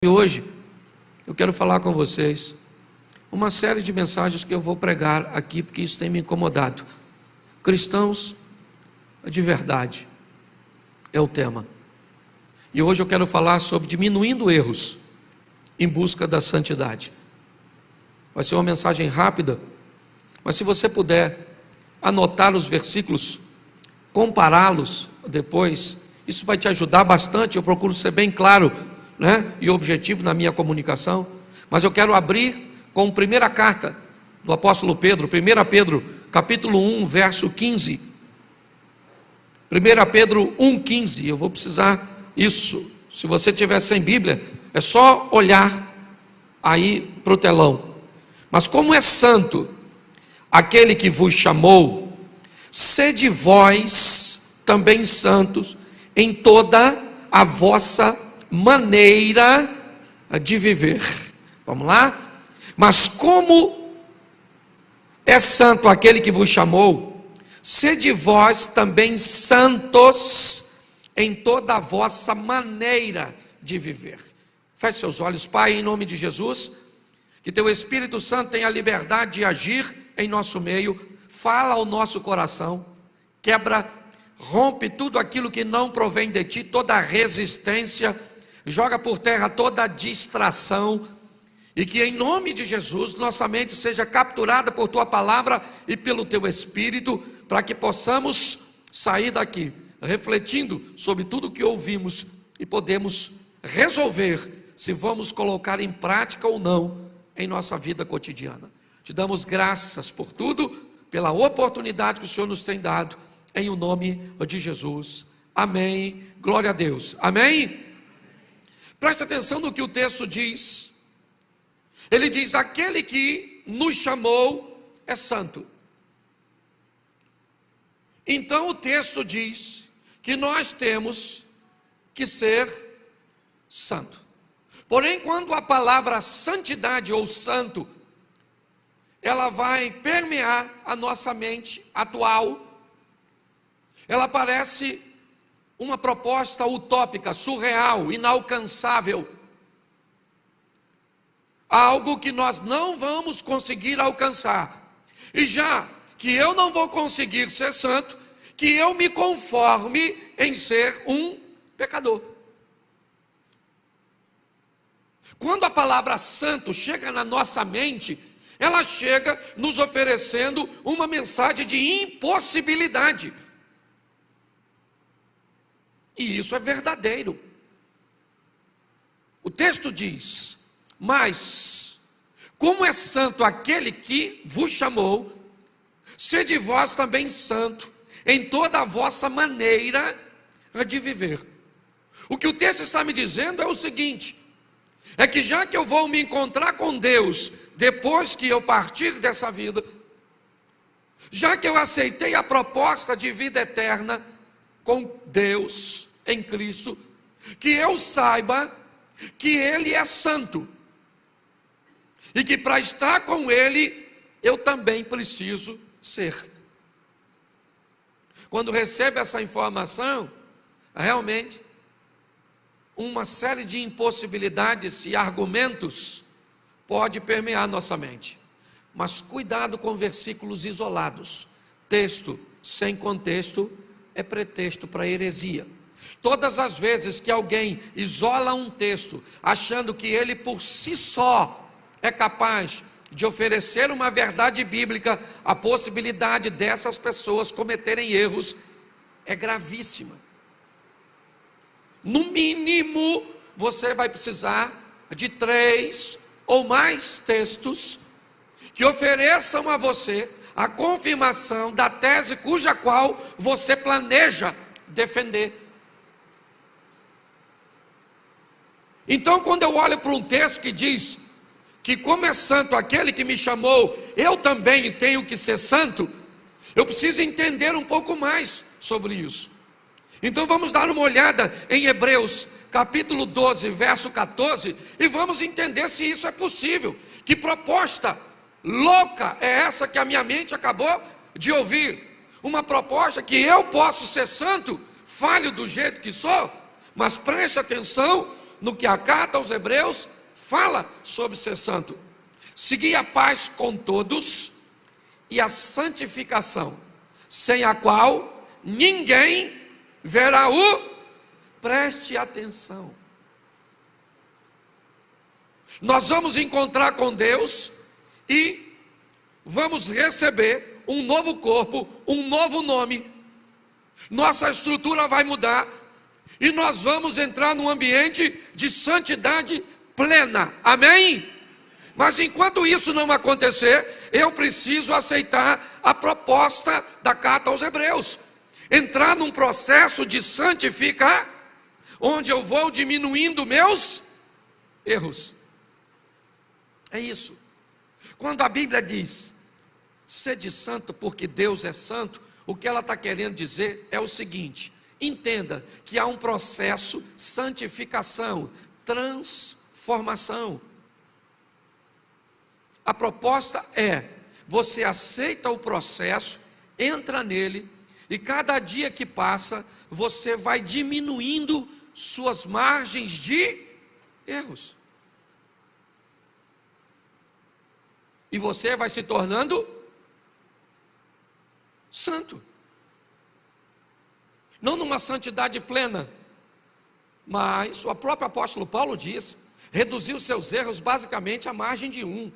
E hoje eu quero falar com vocês uma série de mensagens que eu vou pregar aqui, porque isso tem me incomodado. Cristãos de verdade é o tema. E hoje eu quero falar sobre diminuindo erros em busca da santidade. Vai ser uma mensagem rápida, mas se você puder anotar os versículos, compará-los depois, isso vai te ajudar bastante. Eu procuro ser bem claro, e objetivo na minha comunicação, mas eu quero abrir com a primeira carta do apóstolo Pedro, 1 Pedro, capítulo 1, verso 15. 1 Pedro 1,15, eu vou precisar isso, se você tiver sem Bíblia, é só olhar aí para o telão. Mas como é santo aquele que vos chamou, sede vós também santos em toda a vossa maneira de viver. Vamos lá? Mas como é santo aquele que vos chamou, sede vós também santos em toda a vossa maneira de viver. Feche seus olhos. Pai, em nome de Jesus, que teu Espírito Santo tenha a liberdade de agir em nosso meio, fala ao nosso coração, quebra, rompe tudo aquilo que não provém de ti, toda a resistência, joga por terra toda a distração, e que em nome de Jesus nossa mente seja capturada por tua palavra e pelo teu Espírito, para que possamos sair daqui refletindo sobre tudo o que ouvimos e podemos resolver se vamos colocar em prática ou não em nossa vida cotidiana. Te damos graças por tudo, pela oportunidade que o Senhor nos tem dado, em o nome de Jesus. Amém. Glória a Deus. Amém. Preste atenção no que o texto diz. Ele diz: aquele que nos chamou é santo. Então o texto diz que nós temos que ser santo. Porém, quando a palavra santidade ou santo, ela vai permear a nossa mente atual, ela parece uma proposta utópica, surreal, inalcançável, algo que nós não vamos conseguir alcançar. E já que eu não vou conseguir ser santo, que eu me conforme em ser um pecador. Quando a palavra santo chega na nossa mente, ela chega nos oferecendo uma mensagem de impossibilidade. E isso é verdadeiro. O texto diz: mas como é santo aquele que vos chamou, sede vós também santo em toda a vossa maneira de viver. O que o texto está me dizendo é o seguinte: é que já que eu vou me encontrar com Deus depois que eu partir dessa vida, já que eu aceitei a proposta de vida eterna com Deus em Cristo, que eu saiba que Ele é santo e que para estar com Ele eu também preciso ser. Quando recebo essa informação, realmente uma série de impossibilidades e argumentos pode permear nossa mente. Mas cuidado com versículos isolados. Texto sem contexto é pretexto para heresia. Todas as vezes que alguém isola um texto, achando que ele por si só é capaz de oferecer uma verdade bíblica, a possibilidade dessas pessoas cometerem erros é gravíssima. No mínimo, você vai precisar de 3 ou mais textos que ofereçam a você a confirmação da tese cuja qual você planeja defender. Então, quando eu olho para um texto que diz que como é santo aquele que me chamou, eu também tenho que ser santo, eu preciso entender um pouco mais sobre isso. Então vamos dar uma olhada em Hebreus capítulo 12, verso 14, e vamos entender se isso é possível. Que proposta louca é essa que a minha mente acabou de ouvir? Uma proposta que eu posso ser santo, falho do jeito que sou, mas preste atenção no que a carta aos Hebreus fala sobre ser santo. Segui a paz com todos e a santificação, sem a qual ninguém verá o... Preste atenção. Nós vamos encontrar com Deus e vamos receber um novo corpo, um novo nome. Nossa estrutura vai mudar e nós vamos entrar num ambiente de santidade plena. Amém? Mas enquanto isso não acontecer, eu preciso aceitar a proposta da carta aos Hebreus. Entrar num processo de santificar, onde eu vou diminuindo meus erros. É isso. Quando a Bíblia diz, sede santo porque Deus é santo, o que ela está querendo dizer é o seguinte: entenda que há um processo, santificação, transformação. A proposta é, você aceita o processo, entra nele, e cada dia que passa, você vai diminuindo suas margens de erros. E você vai se tornando santo. Não numa santidade plena, mas o próprio apóstolo Paulo diz, reduziu seus erros basicamente à margem de um.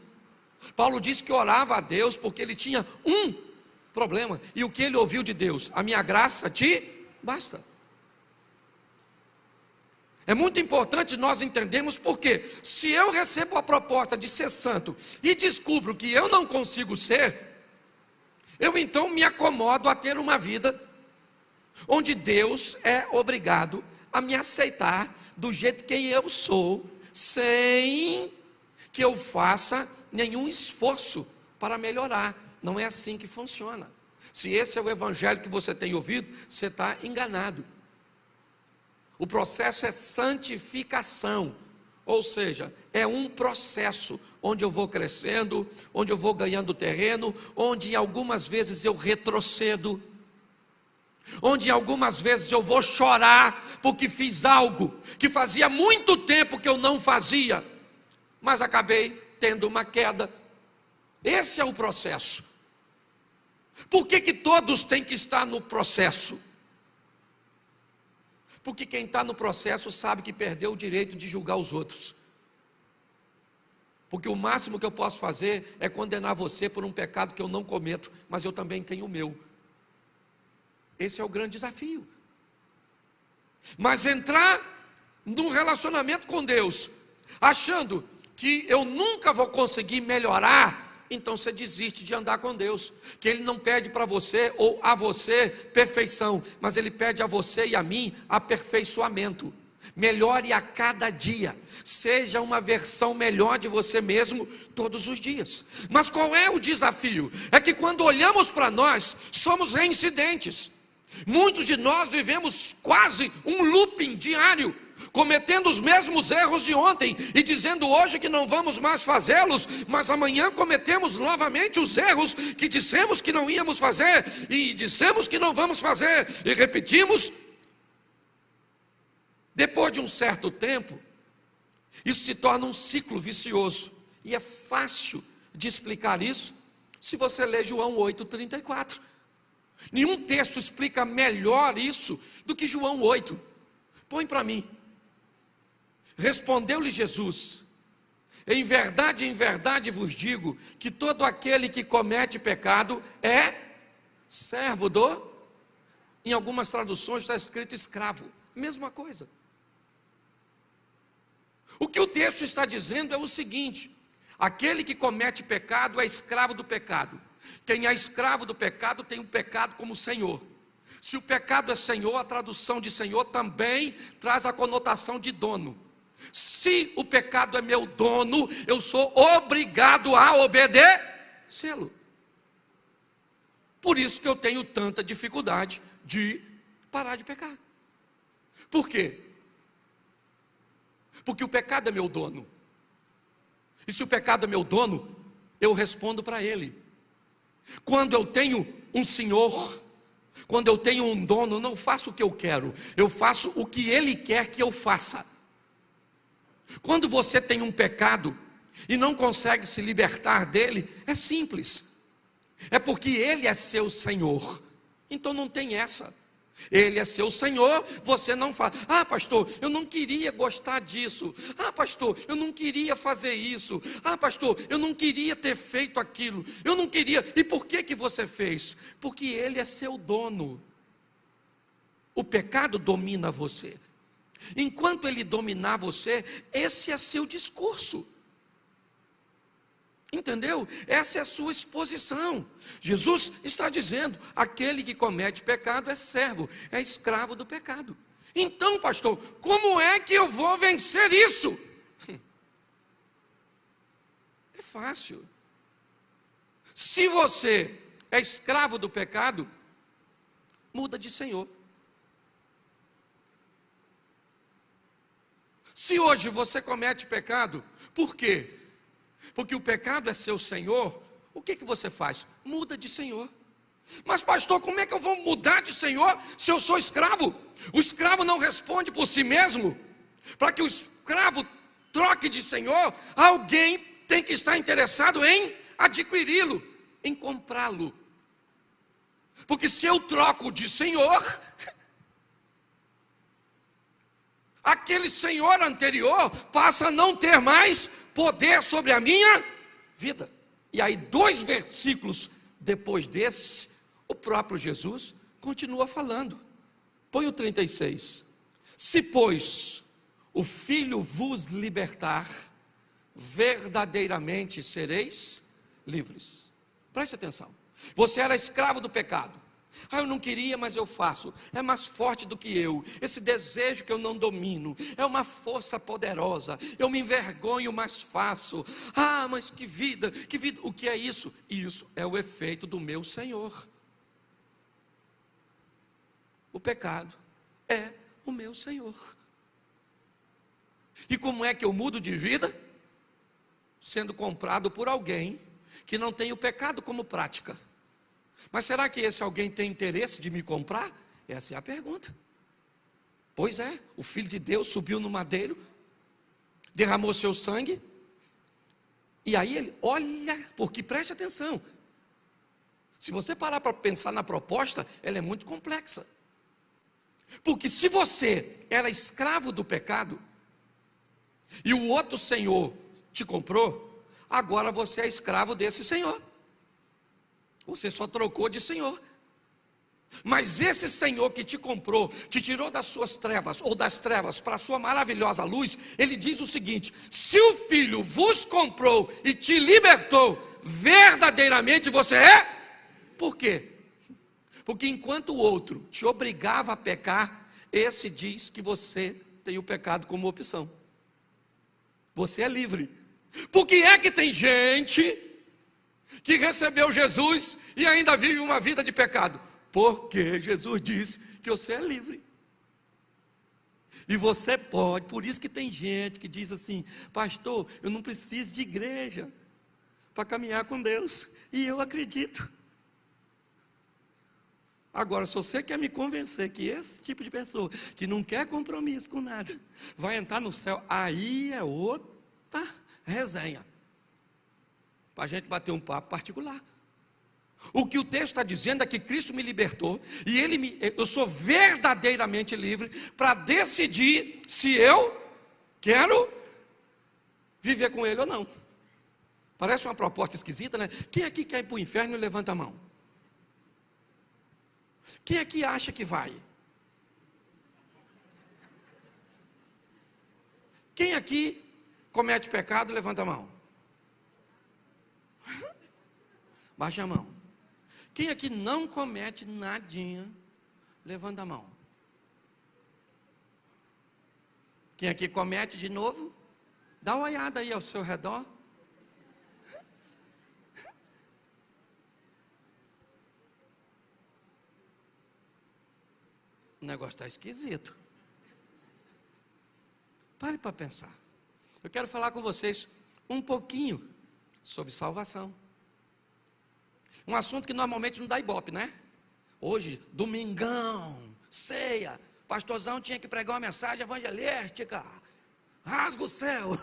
Paulo disse que orava a Deus porque ele tinha um problema. E o que ele ouviu de Deus? A minha graça te basta. É muito importante nós entendermos porque se eu recebo a proposta de ser santo e descubro que eu não consigo ser, eu então me acomodo a ter uma vida onde Deus é obrigado a me aceitar do jeito que eu sou, sem que eu faça nenhum esforço para melhorar. Não é assim que funciona. Se esse é o evangelho que você tem ouvido, você está enganado. O processo é santificação, ou seja, é um processo onde eu vou crescendo, onde eu vou ganhando terreno, onde algumas vezes eu retrocedo, onde algumas vezes eu vou chorar porque fiz algo que fazia muito tempo que eu não fazia, mas acabei tendo uma queda. Esse é o processo. Por que todos têm que estar no processo? Porque quem está no processo sabe que perdeu o direito de julgar os outros. Porque o máximo que eu posso fazer é condenar você por um pecado que eu não cometo, mas eu também tenho o meu. Esse é o grande desafio. Mas entrar num relacionamento com Deus, achando que eu nunca vou conseguir melhorar, então você desiste de andar com Deus. Que Ele não pede para você ou a você perfeição, mas Ele pede a você e a mim aperfeiçoamento. Melhore a cada dia, seja uma versão melhor de você mesmo todos os dias. Mas qual é o desafio? É que quando olhamos para nós, somos reincidentes. Muitos de nós vivemos quase um looping diário, cometendo os mesmos erros de ontem e dizendo hoje que não vamos mais fazê-los, mas amanhã cometemos novamente os erros que dissemos que não íamos fazer e dissemos que não vamos fazer e repetimos. Depois de um certo tempo, isso se torna um ciclo vicioso e é fácil de explicar isso se você ler João 8,34. Nenhum texto explica melhor isso do que João 8. Põe para mim. Respondeu-lhe Jesus: em verdade vos digo que todo aquele que comete pecado é servo do... Em algumas traduções está escrito escravo. Mesma coisa. O que o texto está dizendo é o seguinte: aquele que comete pecado é escravo do pecado. Quem é escravo do pecado tem o pecado como senhor. Se o pecado é senhor, a tradução de senhor também traz a conotação de dono. Se o pecado é meu dono, eu sou obrigado a obedecê-lo. Por isso que eu tenho tanta dificuldade de parar de pecar. Por quê? Porque o pecado é meu dono. E se o pecado é meu dono, eu respondo para ele. Quando eu tenho um senhor, quando eu tenho um dono, eu não faço o que eu quero, eu faço o que ele quer que eu faça. Quando você tem um pecado e não consegue se libertar dele, é simples. É porque ele é seu Senhor. Então não tem essa. Ele é seu Senhor, você não fala: ah, pastor, eu não queria gostar disso. Ah, pastor, eu não queria fazer isso. Ah, pastor, eu não queria ter feito aquilo. Eu não queria. E por que você fez? Porque ele é seu dono. O pecado domina você. Enquanto ele dominar você, esse é seu discurso. Entendeu? Essa é a sua exposição. Jesus está dizendo: aquele que comete pecado é servo, é escravo do pecado. Então, pastor, como é que eu vou vencer isso? É fácil. Se você é escravo do pecado, muda de senhor. Se hoje você comete pecado, por quê? Porque o pecado é seu senhor, o que você faz? Muda de senhor. Mas pastor, como é que eu vou mudar de senhor se eu sou escravo? O escravo não responde por si mesmo. Para que o escravo troque de senhor, alguém tem que estar interessado em adquiri-lo, em comprá-lo. Porque se eu troco de senhor, aquele senhor anterior passa a não ter mais poder sobre a minha vida. E aí 2 versículos depois desse, o próprio Jesus continua falando. Põe o 36. Se, pois, o Filho vos libertar, verdadeiramente sereis livres. Preste atenção. Você era escravo do pecado. Ah, eu não queria, mas eu faço. É mais forte do que eu. Esse desejo que eu não domino é uma força poderosa. Eu me envergonho, mas faço. Ah, mas que vida, que vida. O que é isso? Isso é o efeito do meu Senhor. O pecado é o meu Senhor. E como é que eu mudo de vida? Sendo comprado por alguém que não tem o pecado como prática. Mas será que esse alguém tem interesse de me comprar? Essa é a pergunta. Pois é, o Filho de Deus subiu no madeiro, derramou seu sangue, e aí ele, olha, porque preste atenção, se você parar para pensar na proposta, ela é muito complexa. Porque se você era escravo do pecado, e o outro senhor te comprou, agora você é escravo desse senhor. Você só trocou de senhor. Mas esse Senhor que te comprou, te tirou das suas trevas, ou das trevas para a sua maravilhosa luz, ele diz o seguinte: se o Filho vos comprou e te libertou, verdadeiramente você é. Por quê? Porque enquanto o outro te obrigava a pecar, esse diz que você tem o pecado como opção. Você é livre. Por que é que tem gente que recebeu Jesus e ainda vive uma vida de pecado? Porque Jesus disse que você é livre. E você pode. Por isso que tem gente que diz assim: pastor, eu não preciso de igreja para caminhar com Deus. E eu acredito. Agora, se você quer me convencer que esse tipo de pessoa, que não quer compromisso com nada, vai entrar no céu, aí é outra resenha, para a gente bater um papo particular. O que o texto está dizendo é que Cristo me libertou, e eu sou verdadeiramente livre para decidir se eu quero viver com Ele ou não. Parece uma proposta esquisita, né? Quem aqui quer ir para o inferno, levanta a mão. Quem aqui acha que vai? Quem aqui comete pecado, levanta a mão. Baixa a mão. Quem aqui não comete nadinha, levanta a mão. Quem aqui comete de novo, dá uma olhada aí ao seu redor. O negócio está esquisito. Pare para pensar. Eu quero falar com vocês um pouquinho sobre salvação. Um assunto que normalmente não dá ibope, né? Hoje, domingão, ceia, pastorzão tinha que pregar uma mensagem evangelística. rasga o céu.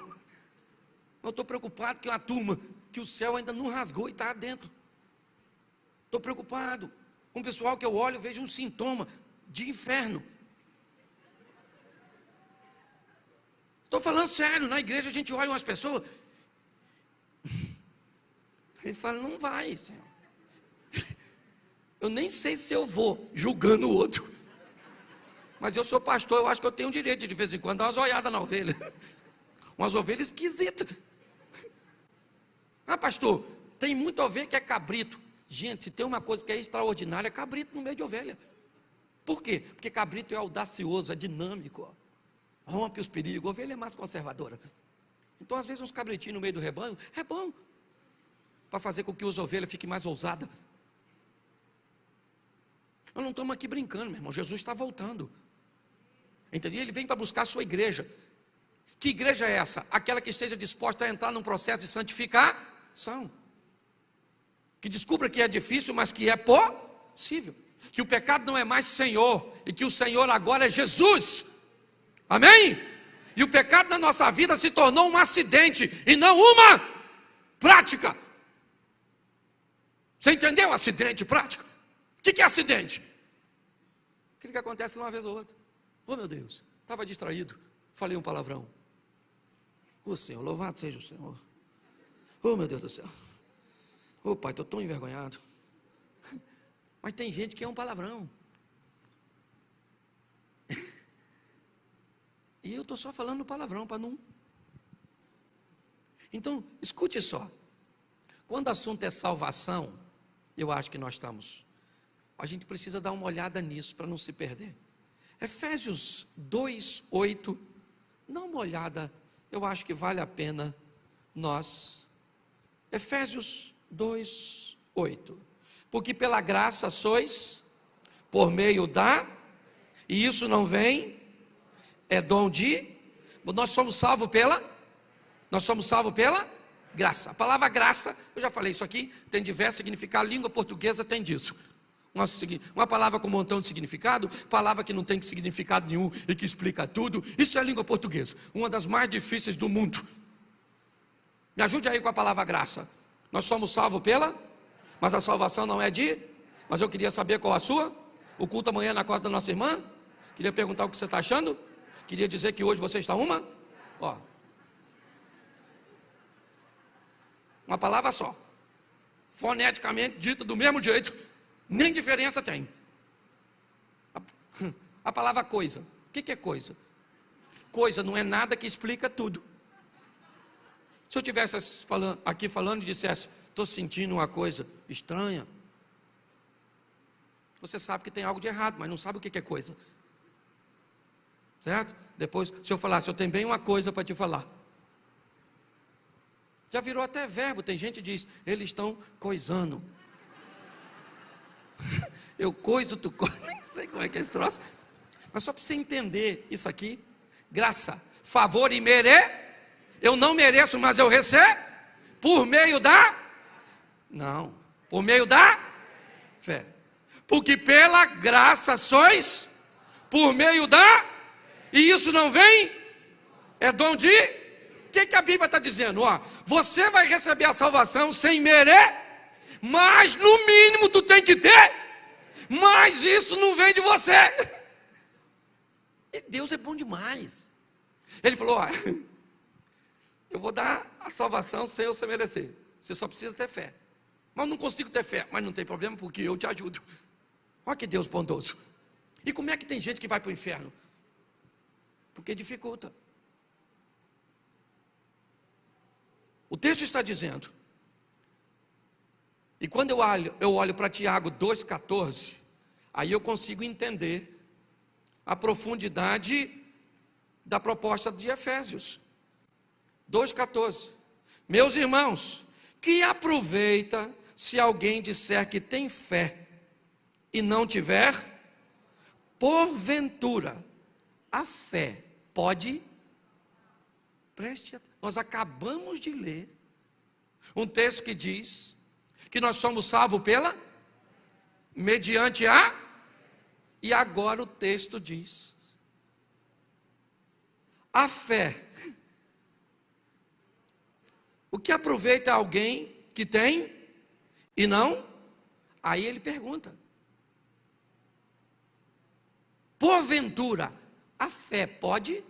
Eu estou preocupado que uma turma que o céu ainda não rasgou e está dentro. Estou preocupado com o pessoal que eu olho e vejo um sintoma de inferno. Estou falando sério, na igreja a gente olha umas pessoas e fala, não vai, Senhor. Eu nem sei se eu vou julgando o outro. Mas eu sou pastor, eu acho que eu tenho o direito de vez em quando dar umas olhadas na ovelha. Umas ovelhas esquisitas. Ah, pastor, tem muita ovelha que é cabrito. Gente, se tem uma coisa que é extraordinária, é cabrito no meio de ovelha. Por quê? Porque cabrito é audacioso, é dinâmico. Rompe os perigos, ovelha é mais conservadora. Então, às vezes, uns cabritinhos no meio do rebanho, é bom. Para fazer com que as ovelhas fiquem mais ousadas. Nós não estamos aqui brincando, meu irmão. Jesus está voltando. Entendeu? Ele vem para buscar a sua igreja. Que igreja é essa? Aquela que esteja disposta a entrar num processo de santificação. Que descubra que é difícil, mas que é possível. Que o pecado não é mais Senhor. E que o Senhor agora é Jesus. Amém? E o pecado na nossa vida se tornou um acidente e não uma prática. Você entendeu? Acidente, prática. O que é acidente? Aquilo que acontece uma vez ou outra. Oh, meu Deus, estava distraído, falei um palavrão. Oh, Senhor, louvado seja o Senhor. Oh, meu Deus do céu. Oh, Pai, estou tão envergonhado. Mas tem gente que é um palavrão. E eu estou só falando palavrão para não. Então, escute só. Quando o assunto é salvação, eu acho que nós estamos. A gente precisa dar uma olhada nisso para não se perder. Efésios 2:8. Dá uma olhada, eu acho que vale a pena nós. Efésios 2:8. Porque pela graça sois, por meio da, e isso não vem, é dom de, nós somos salvos pela graça. A palavra graça, eu já falei isso aqui, tem diversos significados, a língua portuguesa tem disso. Uma palavra com um montão de significado, palavra que não tem significado nenhum e que explica tudo, isso é a língua portuguesa, uma das mais difíceis do mundo. Me ajude aí com a palavra graça. Nós somos salvos mas a salvação não é mas eu queria saber qual a sua. O culto amanhã na casa da nossa irmã. Queria perguntar o que você está achando. Queria dizer que hoje você está uma palavra só, foneticamente dita do mesmo jeito, nem diferença tem. A palavra coisa, o que é coisa? Coisa não é nada que explica tudo. Se eu estivesse aqui falando e dissesse, estou sentindo uma coisa estranha, você sabe que tem algo de errado, mas não sabe o que é coisa. Certo? Depois, se eu falasse, eu tenho bem uma coisa para te falar. Já virou até verbo, tem gente que diz, eles estão coisando. Eu coiso, tu coisa, nem sei como é que é esse troço. Mas só para você entender isso aqui, graça, favor e eu não mereço, mas eu recebo, por meio por meio da fé. Porque pela graça sois, por meio e isso não vem, é dom de, o que a Bíblia está dizendo? Você vai receber a salvação sem mas no mínimo tu tem que ter, mas isso não vem de você. E Deus é bom demais. Ele falou, eu vou dar a salvação sem você merecer, você só precisa ter fé. Mas eu não consigo ter fé, mas não tem problema porque eu te ajudo. Olha que Deus bondoso. E como é que tem gente que vai para o inferno? Porque dificulta. O texto está dizendo, e quando eu olho para Tiago 2,14, aí eu consigo entender a profundidade da proposta de Efésios 2,14. Meus irmãos, que aproveita se alguém disser que tem fé e não tiver, porventura, a fé pode, preste atenção, nós acabamos de ler um texto que diz que nós somos salvos mediante e agora o texto diz, A fé. O que aproveita alguém que tem e não? Aí ele pergunta: porventura, a fé pode?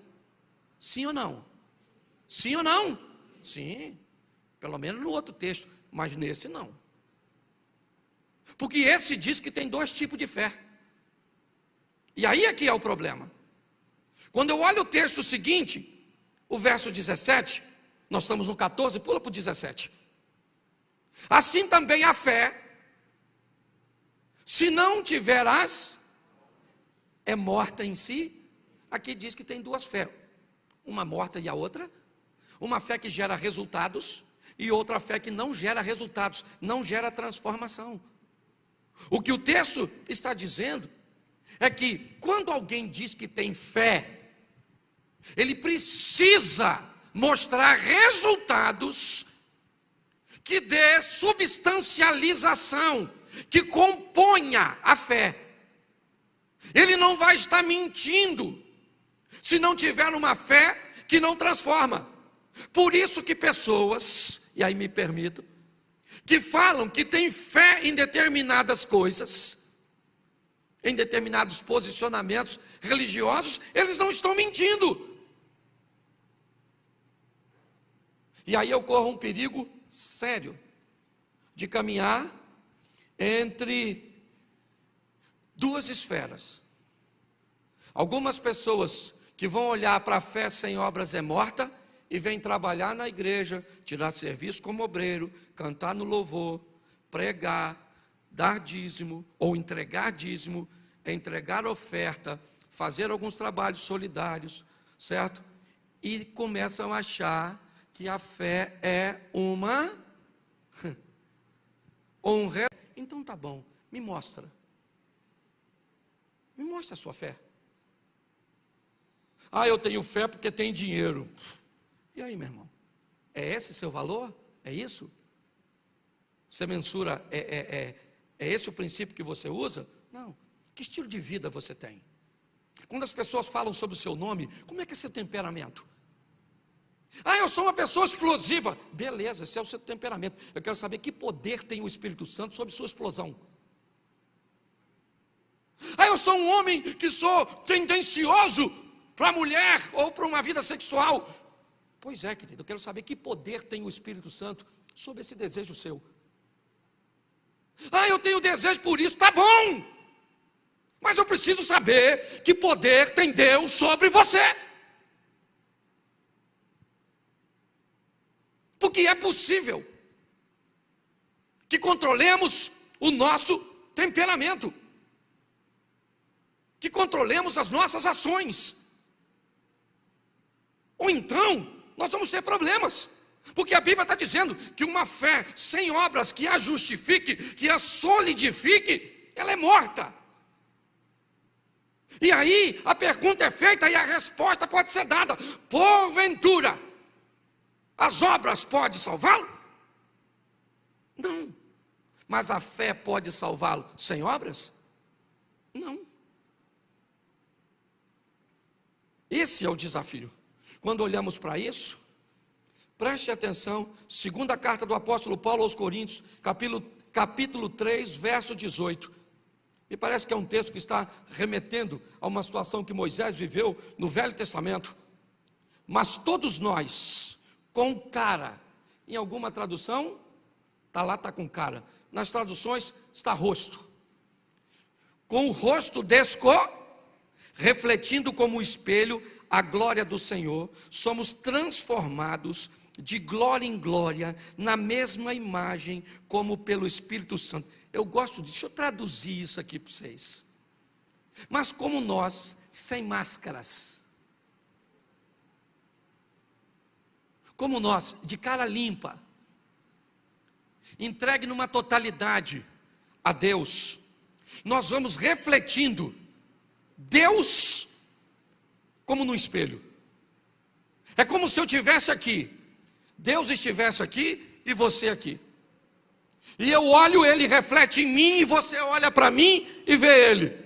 Sim ou não? Sim ou não? Sim. Pelo menos no outro texto, mas nesse não. Porque esse diz que tem dois tipos de fé. E aí é que é o problema. Quando eu olho o texto seguinte, o verso 17, nós estamos no 14, pula para o 17. Assim também a fé, se não tiverás, é morta em si. Aqui diz que tem duas fés, uma morta e a outra. Uma fé que gera resultados e outra fé que não gera resultados, não gera transformação. O que o texto está dizendo é que quando alguém diz que tem fé, ele precisa mostrar resultados que dê substancialização, que componha a fé. Ele não vai estar mentindo se não tiver uma fé que não transforma. Por isso que pessoas, e aí me permito, que falam que têm fé em determinadas coisas, em determinados posicionamentos religiosos, eles não estão mentindo. E aí eu corro um perigo sério de caminhar entre duas esferas. Algumas pessoas que vão olhar para a fé sem obras é morta e vêm trabalhar na igreja, tirar serviço como obreiro, cantar no louvor, pregar, dar dízimo ou entregar dízimo, entregar oferta, fazer alguns trabalhos solidários, certo? E começam a achar que a fé é uma honra. Então tá bom, me mostra a sua fé. Ah, eu tenho fé porque tem dinheiro. E aí, meu irmão, é esse seu valor? É isso? Você mensura, é esse o princípio que você usa? Não. Que estilo de vida você tem? Quando as pessoas falam sobre o seu nome, como é que é seu temperamento? Ah, eu sou uma pessoa explosiva. Beleza, esse é o seu temperamento. Eu quero saber que poder tem o Espírito Santo sobre sua explosão. Ah, eu sou um homem que sou tendencioso para a mulher ou para uma vida sexual. Pois é, querido, eu quero saber que poder tem o Espírito Santo sobre esse desejo seu. Ah, eu tenho desejo por isso, tá bom. Mas eu preciso saber que poder tem Deus sobre você. Porque é possível que controlemos o nosso temperamento, que controlemos as nossas ações. Ou então, nós vamos ter problemas, porque a Bíblia está dizendo que uma fé sem obras que a justifique, que a solidifique, ela é morta. E aí, a pergunta é feita e a resposta pode ser dada: porventura, as obras podem salvá-lo? Não. Mas a fé pode salvá-lo sem obras? Não. Esse é o desafio. Quando olhamos para isso, preste atenção, segunda carta do apóstolo Paulo aos Coríntios, capítulo 3, verso 18. Me parece que é um texto que está remetendo a uma situação que Moisés viveu no Velho Testamento. Mas todos nós, com cara, em alguma tradução, está lá, está com cara. Nas traduções, está rosto. Com o rosto refletindo como espelho a glória do Senhor, somos transformados de glória em glória, na mesma imagem, como pelo Espírito Santo. Eu gosto disso, deixa eu traduzir isso aqui para vocês. Mas como nós, sem máscaras, como nós, de cara limpa, entregue numa totalidade a Deus, nós vamos refletindo Deus como no espelho. É como se eu estivesse aqui, Deus estivesse aqui e você aqui. E eu olho, ele reflete em mim e você olha para mim e vê ele.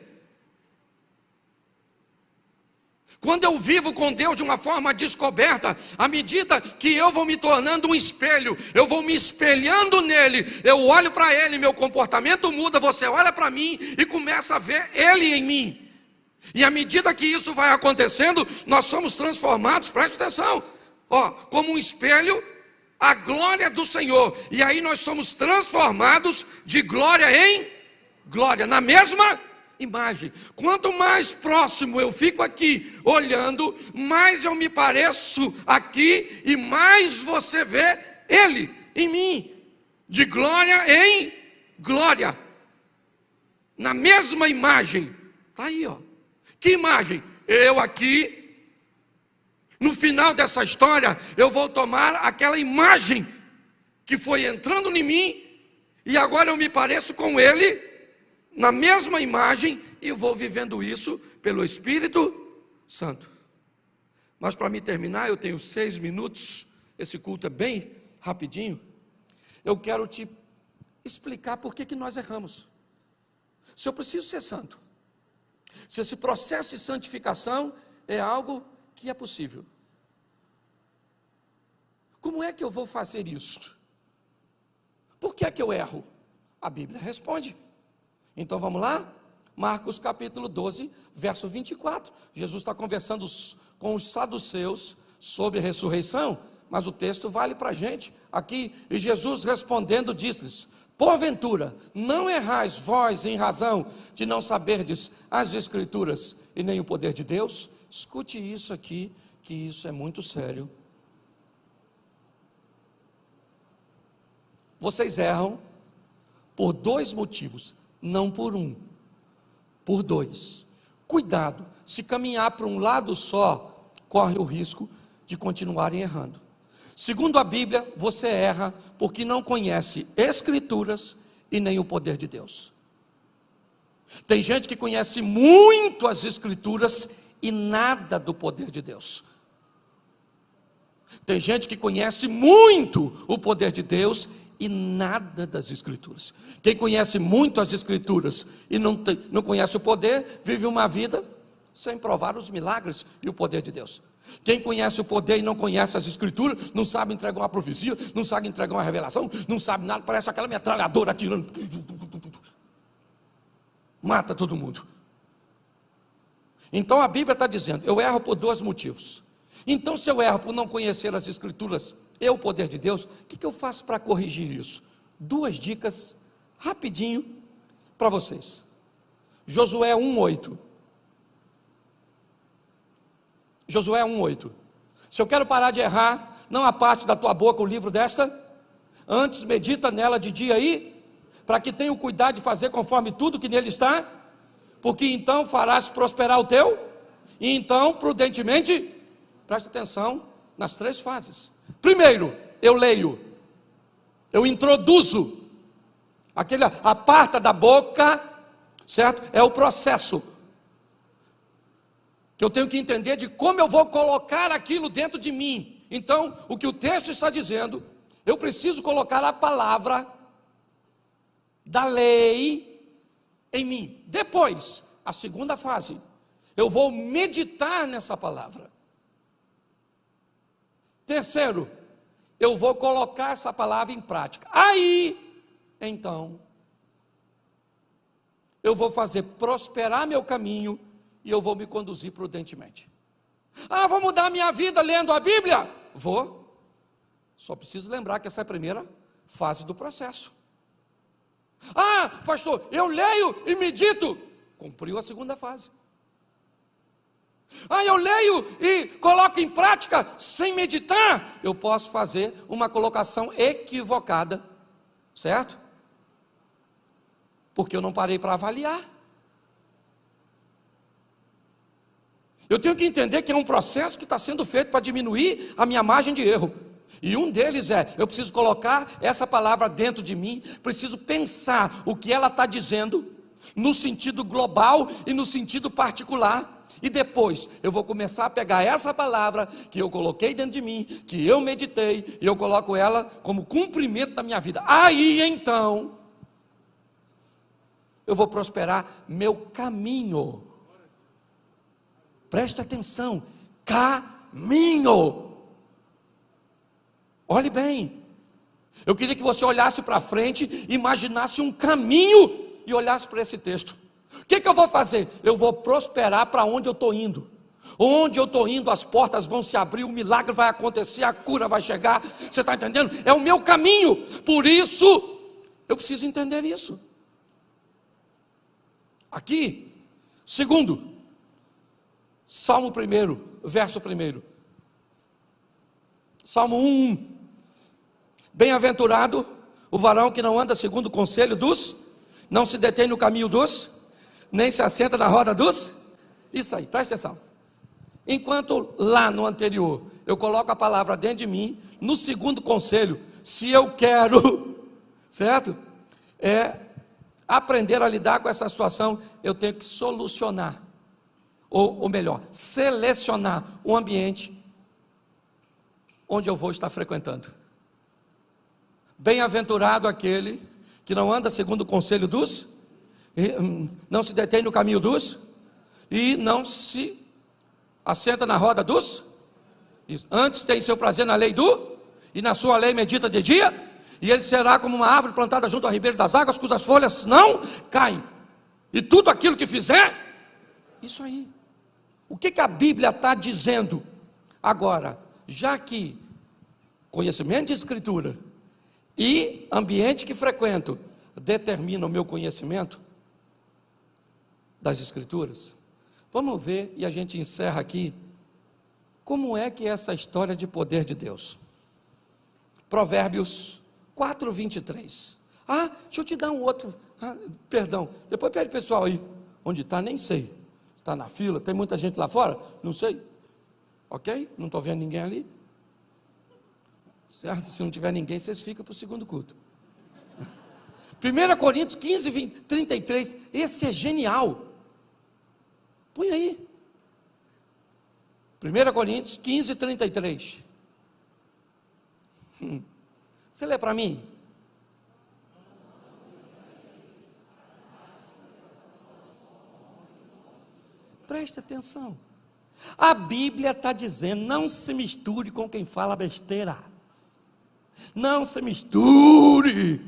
Quando eu vivo com Deus de uma forma descoberta, à medida que eu vou me tornando um espelho, eu vou me espelhando nele, eu olho para ele, meu comportamento muda, você olha para mim e começa a ver ele em mim. E à medida que isso vai acontecendo, nós somos transformados, preste atenção, como um espelho, a glória do Senhor. E aí nós somos transformados de glória em glória, na mesma imagem. Quanto mais próximo eu fico aqui olhando, mais eu me pareço aqui e mais você vê ele em mim, de glória em glória, na mesma imagem. Está aí, que imagem? Eu aqui, no final dessa história, eu vou tomar aquela imagem que foi entrando em mim e agora eu me pareço com ele na mesma imagem, e eu vou vivendo isso pelo Espírito Santo. Mas para me terminar, eu tenho 6 minutos, esse culto é bem rapidinho. Eu quero te explicar por que nós erramos. Se eu preciso ser santo, se esse processo de santificação é algo que é possível, como é que eu vou fazer isso? Por que é que eu erro? A Bíblia responde. Então vamos lá? Marcos capítulo 12, verso 24. Jesus está conversando com os saduceus sobre a ressurreição, mas o texto vale para a gente aqui. E Jesus respondendo disse-lhes: porventura, não errais vós em razão de não saberdes as Escrituras e nem o poder de Deus? Escute isso aqui, que isso é muito sério. Vocês erram por 2 motivos. Não por 1, por 2. Cuidado, se caminhar para um lado só, corre o risco de continuarem errando. Segundo a Bíblia, você erra porque não conhece Escrituras e nem o poder de Deus. Tem gente que conhece muito as Escrituras e nada do poder de Deus. Tem gente que conhece muito o poder de Deus e nada das Escrituras. Quem conhece muito as Escrituras e não conhece o poder, vive uma vida sem provar os milagres e o poder de Deus. Quem conhece o poder e não conhece as Escrituras, não sabe entregar uma profecia, não sabe entregar uma revelação, não sabe nada, parece aquela metralhadora atirando, mata todo mundo. Então a Bíblia está dizendo, eu erro por 2 motivos. Então se eu erro por não conhecer as Escrituras e o poder de Deus, o que eu faço para corrigir isso? 2 dicas, rapidinho, para vocês. Josué 1:8. Josué 1:8. Se eu quero parar de errar, não aparte da tua boca o livro desta, antes medita nela de dia aí, para que tenha o cuidado de fazer conforme tudo que nele está, porque então farás prosperar o teu, e então prudentemente, preste atenção nas 3 fases. Primeiro, eu leio, eu introduzo, a parte da boca, certo? É o processo, que eu tenho que entender de como eu vou colocar aquilo dentro de mim. Então, o que o texto está dizendo, eu preciso colocar a palavra da lei em mim. Depois, a segunda fase, eu vou meditar nessa palavra. Terceiro, eu vou colocar essa palavra em prática. Aí, então, eu vou fazer prosperar meu caminho e eu vou me conduzir prudentemente. Vou mudar minha vida lendo a Bíblia? Vou. Só preciso lembrar que essa é a primeira fase do processo. Pastor, eu leio e medito. Cumpriu a segunda fase. Eu leio e coloco em prática sem meditar. Eu posso fazer uma colocação equivocada, certo? Porque eu não parei para avaliar. Eu tenho que entender que é um processo que está sendo feito para diminuir a minha margem de erro. E um deles eu preciso colocar essa palavra dentro de mim, preciso pensar o que ela está dizendo, no sentido global e no sentido particular. E depois eu vou começar a pegar essa palavra que eu coloquei dentro de mim, que eu meditei, e eu coloco ela como cumprimento da minha vida. Aí então, eu vou prosperar meu caminho. Preste atenção, caminho. Olhe bem, eu queria que você olhasse para frente, imaginasse um caminho e olhasse para esse texto. O que eu vou fazer? Eu vou prosperar para onde eu estou indo. Onde eu estou indo, as portas vão se abrir, o milagre vai acontecer, a cura vai chegar. Você está entendendo? É o meu caminho. Por isso, eu preciso entender isso. Aqui, segundo, Salmo 1, verso 1. Salmo 1. Bem-aventurado o varão que não anda segundo o conselho dos, não se detém no caminho dos, nem se assenta na roda dos. Isso aí, presta atenção. Enquanto lá no anterior eu coloco a palavra dentro de mim, no segundo conselho, se eu quero, certo? Aprender a lidar com essa situação, eu tenho que solucionar, ou melhor, selecionar o ambiente onde eu vou estar frequentando. Bem-aventurado aquele que não anda segundo o conselho dos, não se detém no caminho dos, e não se assenta na roda dos, isso. Antes tem seu prazer na lei e na sua lei medita de dia, e ele será como uma árvore plantada junto ao ribeiro das águas, cujas folhas não caem, e tudo aquilo que fizer, isso aí. O que a Bíblia está dizendo? Agora, já que conhecimento de Escritura e ambiente que frequento determina o meu conhecimento das Escrituras, vamos ver, e a gente encerra aqui, como é que é essa história de poder de Deus. Provérbios 4:23. Deixa eu te dar um outro, perdão, depois pede pessoal aí, onde está, nem sei, está na fila, tem muita gente lá fora, não sei, ok? Não estou vendo ninguém ali, certo? Se não tiver ninguém, vocês ficam para o segundo culto. 1 Coríntios 15:33, esse é genial. Põe aí. 1 Coríntios 15:33. Você lê para mim? Preste atenção. A Bíblia está dizendo, não se misture com quem fala besteira. Não se misture.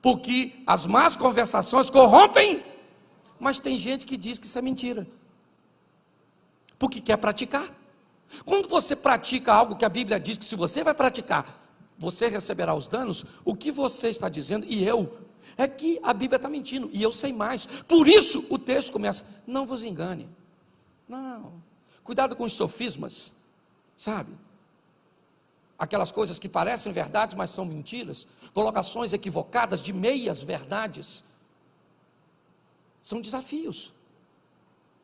Porque as más conversações corrompem. Mas tem gente que diz que isso é mentira, porque quer praticar. Quando você pratica algo que a Bíblia diz que se você vai praticar, você receberá os danos, o que você está dizendo, e eu, é que a Bíblia está mentindo, e eu sei mais. Por isso o texto começa, não vos engane. Não, cuidado com os sofismas, sabe? Aquelas coisas que parecem verdades, mas são mentiras, colocações equivocadas de meias verdades. São desafios,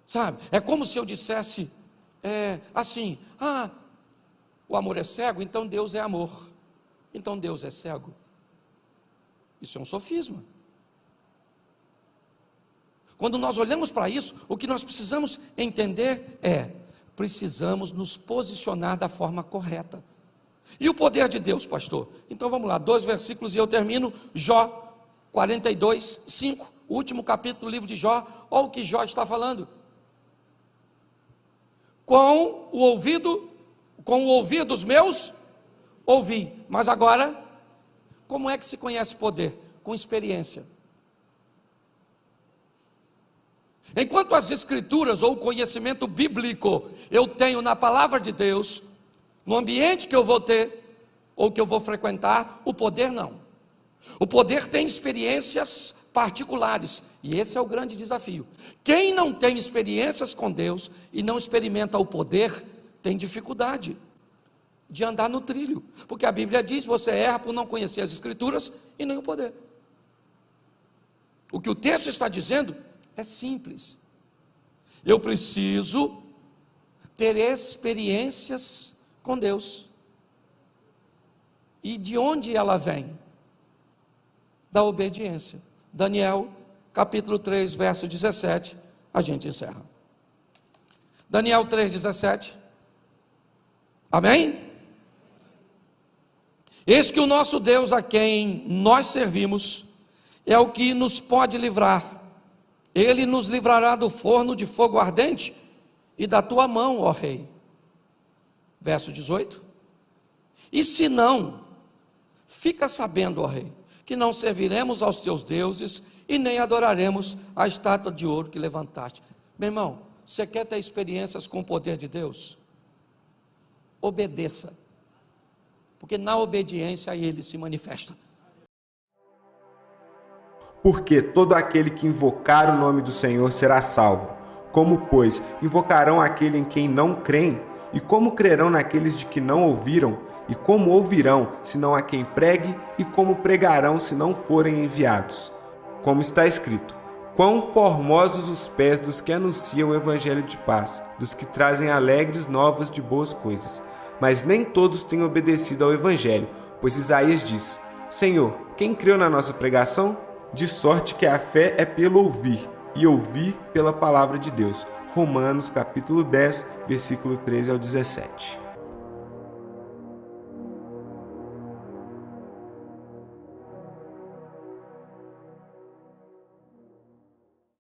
sabe? É como se eu dissesse assim, o amor é cego, então Deus é amor, então Deus é cego. Isso é um sofisma. Quando nós olhamos para isso, o que nós precisamos entender precisamos nos posicionar da forma correta. E o poder de Deus, pastor? Então vamos lá, 2 versículos e eu termino. Jó 42:5. O último capítulo do livro de Jó, olha o que Jó está falando. Com o ouvir dos meus, ouvi. Mas agora, como é que se conhece poder? Com experiência. Enquanto as Escrituras ou o conhecimento bíblico eu tenho na palavra de Deus, no ambiente que eu vou ter, ou que eu vou frequentar, o poder não. O poder tem experiências particulares, e esse é o grande desafio. Quem não tem experiências com Deus e não experimenta o poder, tem dificuldade de andar no trilho, porque a Bíblia diz, você erra por não conhecer as Escrituras e nem o poder. O que o texto está dizendo é simples. Eu preciso ter experiências com Deus. E de onde ela vem? Da obediência. Daniel, capítulo 3, verso 17, a gente encerra. Daniel 3:17. Amém? Eis que o nosso Deus, a quem nós servimos, é o que nos pode livrar. Ele nos livrará do forno de fogo ardente e da tua mão, ó rei. Verso 18. E se não, fica sabendo, ó rei, que não serviremos aos teus deuses e nem adoraremos a estátua de ouro que levantaste. Meu irmão, você quer ter experiências com o poder de Deus? Obedeça, porque na obediência ele se manifesta. Porque todo aquele que invocar o nome do Senhor será salvo. Como, pois, invocarão aquele em quem não creem? E como crerão naqueles de que não ouviram? E como ouvirão, se não há quem pregue? E como pregarão, se não forem enviados? Como está escrito: quão formosos os pés dos que anunciam o evangelho de paz, dos que trazem alegres novas de boas coisas. Mas nem todos têm obedecido ao evangelho, pois Isaías diz: Senhor, quem creu na nossa pregação? De sorte que a fé é pelo ouvir, e ouvir pela palavra de Deus. Romanos capítulo 10, versículo 13 ao 17.